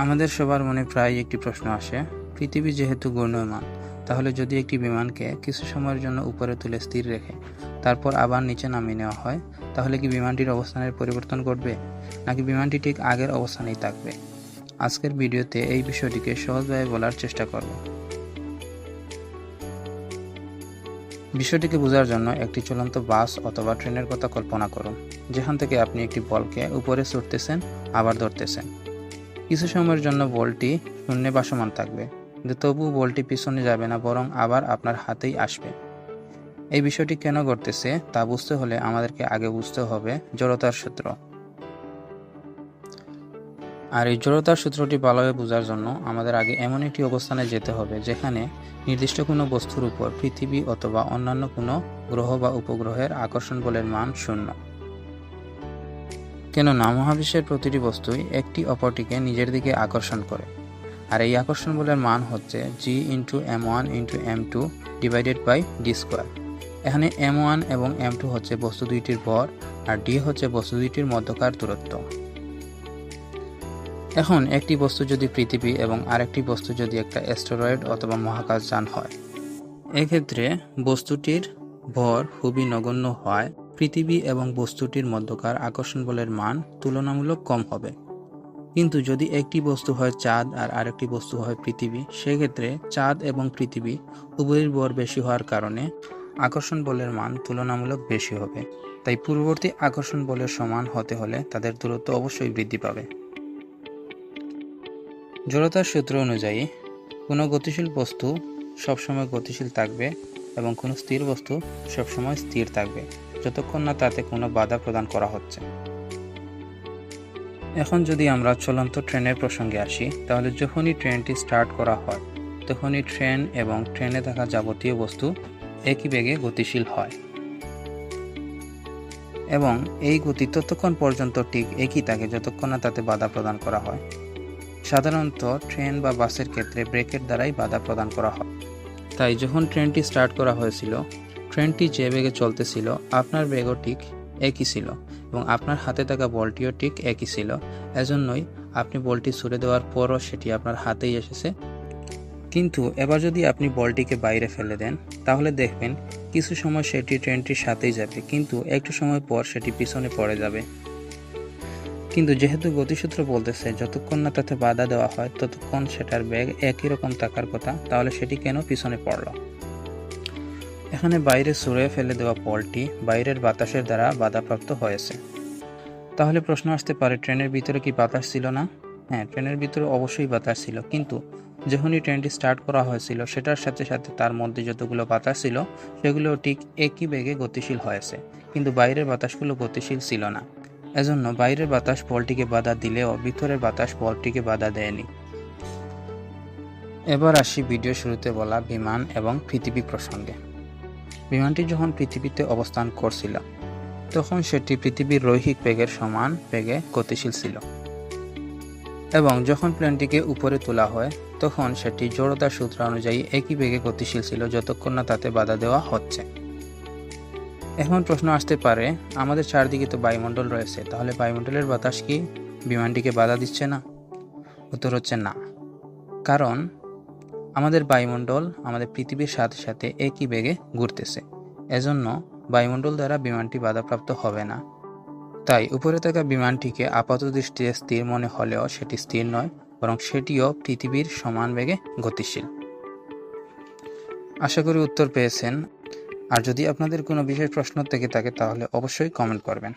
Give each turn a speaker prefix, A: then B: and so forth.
A: আমাদের সবার মনে প্রায় একটি প্রশ্ন আসে, পৃথিবী যেহেতু ঘূর্ণায়মান, তাহলে যদি একটি বিমানকে কিছু সময়ের জন্য উপরে তুলে স্থির রেখে তারপর আবার নিচে নামিয়ে নেওয়া হয়, তাহলে কি বিমানটির অবস্থানের পরিবর্তন ঘটবে, নাকি বিমানটি ঠিক আগের অবস্থানেই থাকবে? আজকের ভিডিওতে এই বিষয়টিকে সহজভাবে বলার চেষ্টা করব। বিষয়টিকে বোঝার জন্য একটি চলন্ত বাস অথবা ট্রেনের কথা কল্পনা করুন, যেখান থেকে আপনি একটি বলকে উপরে ছুটতেছেন, আবার ধরতেছেন। কিছু সময়ের জন্য বলটি শূন্যে ভাসমান থাকবে, কিন্তু তবুও বলটি পিছনে যাবে না, বরং আবার আপনার হাতেই আসবে। এই বিষয়টি কেন ঘটতেছে তা বুঝতে হলে আমাদেরকে আগে বুঝতে হবে জড়তার সূত্র। আর এই জড়তার সূত্রটি ভালোভাবে বোঝার জন্য আমাদের আগে এমন একটি অবস্থানে যেতে হবে যেখানে নির্দিষ্ট কোনো বস্তুর উপর পৃথিবী অথবা অন্যান্য কোনো গ্রহ বা উপগ্রহের আকর্ষণ বলের মান শূন্য। কেননা মহাবিশ্বের প্রতিটি বস্তুই একটি অপরটিকে নিজের দিকে আকর্ষণ করে, আর এই আকর্ষণ বলের মান হচ্ছে G × m1 × m2 / d²। এখানে m1 এবং m2 হচ্ছে বস্তু দুইটির ভর, আর d হচ্ছে বস্তু দুইটির মধ্যকার দূরত্ব। এখন একটি বস্তু যদি পৃথিবী এবং আরেকটি বস্তু যদি একটা অ্যাস্টেরয়েড অথবা মহাকাশযান হয়, এক্ষেত্রে বস্তুটির ভর খুবই নগণ্য হয়, পৃথিবী এবং বস্তুটির মধ্যকার আকর্ষণ বলের মান তুলনামূলক কম হবে। কিন্তু যদি একটি বস্তু হয় চাঁদ আর আরেকটি বস্তু হয় পৃথিবী, সেক্ষেত্রে চাঁদ এবং পৃথিবী উভয়ের ভর বেশি হওয়ার কারণে আকর্ষণ বলের মান তুলনামূলক বেশি হবে। তাই পূর্ববর্তী আকর্ষণ বলের সমান হতে হলে তাদের দূরত্ব অবশ্যই বৃদ্ধি পাবে। জড়তার সূত্র অনুযায়ী কোনো গতিশীল বস্তু সবসময় গতিশীল থাকবে এবং কোনো স্থির বস্তু সবসময় স্থির থাকবে, যতক্ষণ না তাতে কোনো বাধা প্রদান করা হচ্ছে। এখন যদি আমরা চলন্ত ট্রেনের প্রসঙ্গে আসি, তাহলে যখনই ট্রেনটি স্টার্ট করা হয় তখনই ট্রেন এবং ট্রেনে থাকা যাবতীয় বস্তু একই বেগে গতিশীল হয়, এবং এই গতি ততক্ষণ পর্যন্ত ঠিক একই থাকে যতক্ষণ না তাতে বাধা প্রদান করা হয়। সাধারণত ট্রেন বা বাসের ক্ষেত্রে ব্রেকের দ্বারাই বাধা প্রদান করা হয়। তাই যখন ট্রেনটি স্টার্ট করা হয়েছিল, ট্রেনটি যে বেগে চলতেছিল আপনার বেগও ঠিক একই ছিল এবং আপনার হাতে থাকা বলটিও ঠিক একই ছিল। এজন্যই আপনি বলটি ছুড়ে দেওয়ার পরও সেটি আপনার হাতেই এসেছে। কিন্তু এবার যদি আপনি বলটিকে বাইরে ফেলে দেন, তাহলে দেখবেন কিছু সময় সেটি ট্রেনটির সাথেই যাবে, কিন্তু একটু সময় পর সেটি পিছনে পড়ে যাবে। কিন্তু যেহেতু গতিসূত্র বলতেছে যতক্ষণ না তাতে বাধা দেওয়া হয় ততক্ষণ সেটার বেগ একই রকম থাকার কথা, তাহলে সেটি কেন পিছনে পড়ল? এখানে বাইরে ছুঁড়ে ফেলে দেওয়া বলটি বাইরের বাতাসের দ্বারা বাধাপ্রাপ্ত হয়েছে। তাহলে প্রশ্ন আসতে পারে, ট্রেনের ভিতরে কি বাতাস ছিল না? হ্যাঁ, ট্রেনের ভিতরে অবশ্যই বাতাস ছিল, কিন্তু যখনই ট্রেনটি স্টার্ট করা হয়েছিল সেটার সাথে সাথে তার মধ্যে যতগুলো বাতাস ছিল সেগুলো ঠিক একই বেগে গতিশীল হয়েছে, কিন্তু বাইরের বাতাসগুলো গতিশীল ছিল না। এজন্য বাইরের বাতাস বলটিকে বাধা দিলেও ভিতরের বাতাস বলটিকে বাধা দেয়নি। এবার আসি ভিডিও শুরুতে বলা বিমান এবং পৃথিবী প্রসঙ্গে। বিমানটি যখন পৃথিবীতে অবস্থান করছিল তখন সেটি পৃথিবীর রৈখিক বেগের সমান বেগে গতিশীল ছিল, এবং যখন প্লেনটিকে উপরে তোলা হয় তখন সেটি জড়তার সূত্র অনুযায়ী একই বেগে গতিশীল ছিল যতক্ষণ না তাতে বাধা দেওয়া হচ্ছে। এখন প্রশ্ন আসতে পারে, আমাদের চারদিকে তো বায়ুমণ্ডল রয়েছে, তাহলে বায়ুমণ্ডলের বাতাস কি বিমানটিকে বাধা দিচ্ছে না? উত্তর হচ্ছে না, কারণ আমাদের বায়ুমণ্ডল আমাদের পৃথিবীর সাথে সাথে একই বেগে ঘুরতেছে, এজন্য বায়ুমণ্ডল দ্বারা বিমানটি বাধাপ্রাপ্ত হবে না। তাই উপরে থাকা বিমানটিকে আপাতদৃষ্টিতে স্থির মনে হলেও সেটি স্থির নয়, বরং সেটিও পৃথিবীর সমান বেগে গতিশীল। আশা করি উত্তর পেয়েছেন। আর যদি আপনাদের কোনো বিশেষ প্রশ্ন থেকে থাকে তাহলে অবশ্যই কমেন্ট করবেন।